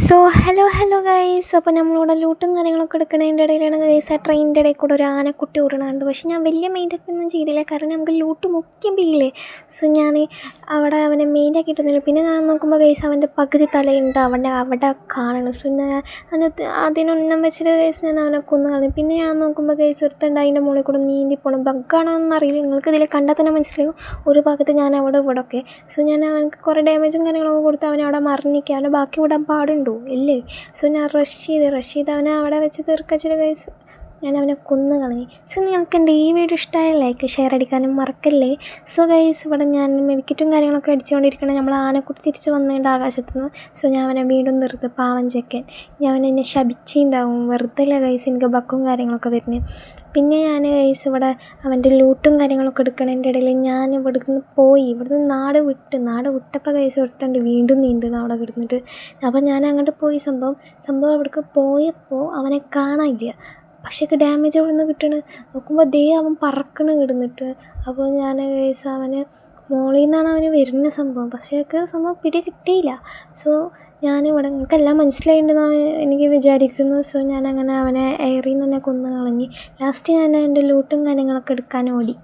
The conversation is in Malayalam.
So hello guys. അപ്പോൾ നമ്മളിവിടെ ലൂട്ടും കാര്യങ്ങളൊക്കെ എടുക്കുന്നതിൻ്റെ ഇടയിലാണ് ഗൈസ് ആ ട്രെയിനിൻ്റെ ഇടയിൽ കൂടെ ഒരു ആനക്കുട്ടി ഓടണുണ്ട്. പക്ഷെ ഞാൻ വലിയ മെയിൻ്റൊന്നും ചെയ്തില്ല, കാരണം നമുക്ക് ലൂട്ട് മുഖ്യം ചെയ്യില്ലേ. സോ ഞാൻ അവിടെ അവനെ മെയിൻ്റാക്കിയിട്ടൊന്നുമില്ല. പിന്നെ ഞാൻ നോക്കുമ്പോൾ ഗൈസ് അവൻ്റെ പകുതി തലയുണ്ട് അവിടെ കാണണം. സോ ഞാൻ അതിനൊന്നും വെച്ചിട്ട് ഗൈസ് ഞാൻ അവനെ കൊന്നു കളഞ്ഞു. പിന്നെ ഞാൻ നോക്കുമ്പോൾ ഗൈസ് ഒരുത്തുണ്ട് അതിൻ്റെ മുകളിൽ കൂടെ നീന്തി പോകണം. ബഗ്ഗാണോ എന്നറിയില്ല, നിങ്ങൾക്ക് ഇതിൽ കണ്ടാൽ തന്നെ മനസ്സിലാവും. ഒരു ഭാഗത്ത് ഞാൻ ഇവിടെ ഒക്കെ. സോ ഞാൻ അവനക്ക് കുറേ ഡാമേജും കാര്യങ്ങളൊക്കെ കൊടുത്ത് അവനെ അവിടെ മറിഞ്ഞിക്കുക, അവനെ ബാക്കി വിടാൻ പാടുണ്ടോ ഇല്ലേ. സോ ഞാൻ റഷ് ചെയ്ത് അവനെ അവിടെ വെച്ച് തീർക്കച്ചിട്ട് ഗൈസ് ഞാൻ അവനെ കൊന്നു കളഞ്ഞു. സോ നിങ്ങൾക്ക് എൻ്റെ ഈ വീഡിയോ ഇഷ്ടമായ ലൈക്ക് ഷെയർ അടിക്കാനും മറക്കല്ലേ. സോ ഗൈസ് ഇവിടെ ഞാൻ മെഡിക്കറ്റും കാര്യങ്ങളൊക്കെ അടിച്ചുകൊണ്ടിരിക്കണം. നമ്മൾ ആനക്കുട്ടി തിരിച്ച് വന്നിട്ടുണ്ട് ആകാശത്ത് നിന്ന്. സോ ഞാൻ അവനെ വീണ്ടും നിർത്ത് പാവം ചെക്കൻ. ഞാൻ അവനെന്നെ ശപിച്ചിട്ടുണ്ടാവും. വെറുതെ അല്ല ഗൈസ് എനിക്ക് ബക്കും കാര്യങ്ങളൊക്കെ വരുന്നത്. പിന്നെ ഞാൻ ഗൈസ് ഇവിടെ അവൻ്റെ ലൂട്ടും കാര്യങ്ങളൊക്കെ എടുക്കണതിൻ്റെ ഇടയിൽ ഞാൻ ഇവിടുന്ന് നാട് വിട്ടപ്പോൾ ഗൈസ് ഒരുത്തുണ്ട് വീണ്ടും നീന്തുന്നു അവിടെ കിടന്നിട്ട്. അപ്പോൾ ഞാൻ അങ്ങോട്ട് പോയി. സംഭവം അവിടേക്ക് പോയപ്പോൾ അവനെ കാണാനില്ല. പക്ഷേ ഡാമേജ് അവിടെ നിന്ന് കിട്ടണ് നോക്കുമ്പോൾ അവൻ പറക്കണ് കിടന്നിട്ട്. അപ്പോൾ ഞാൻ ഗൈസ് അവന് മോളിൽ നിന്നാണ് അവന് വരുന്ന പക്ഷേ സംഭവം പിടി കിട്ടിയില്ല. സോ ഞാനിവിടെ നിങ്ങൾക്കെല്ലാം മനസ്സിലായിട്ടുണ്ടെന്ന് എനിക്ക് വിചാരിക്കുന്നു. സോ ഞാനങ്ങനെ അവനെ എയറിൽ നിന്ന് തന്നെ കൊന്നു കളഞ്ഞ് ലാസ്റ്റ് ഞാൻ എൻ്റെ ലൂട്ടും കാര്യങ്ങളൊക്കെ എടുക്കാൻ ഓടി.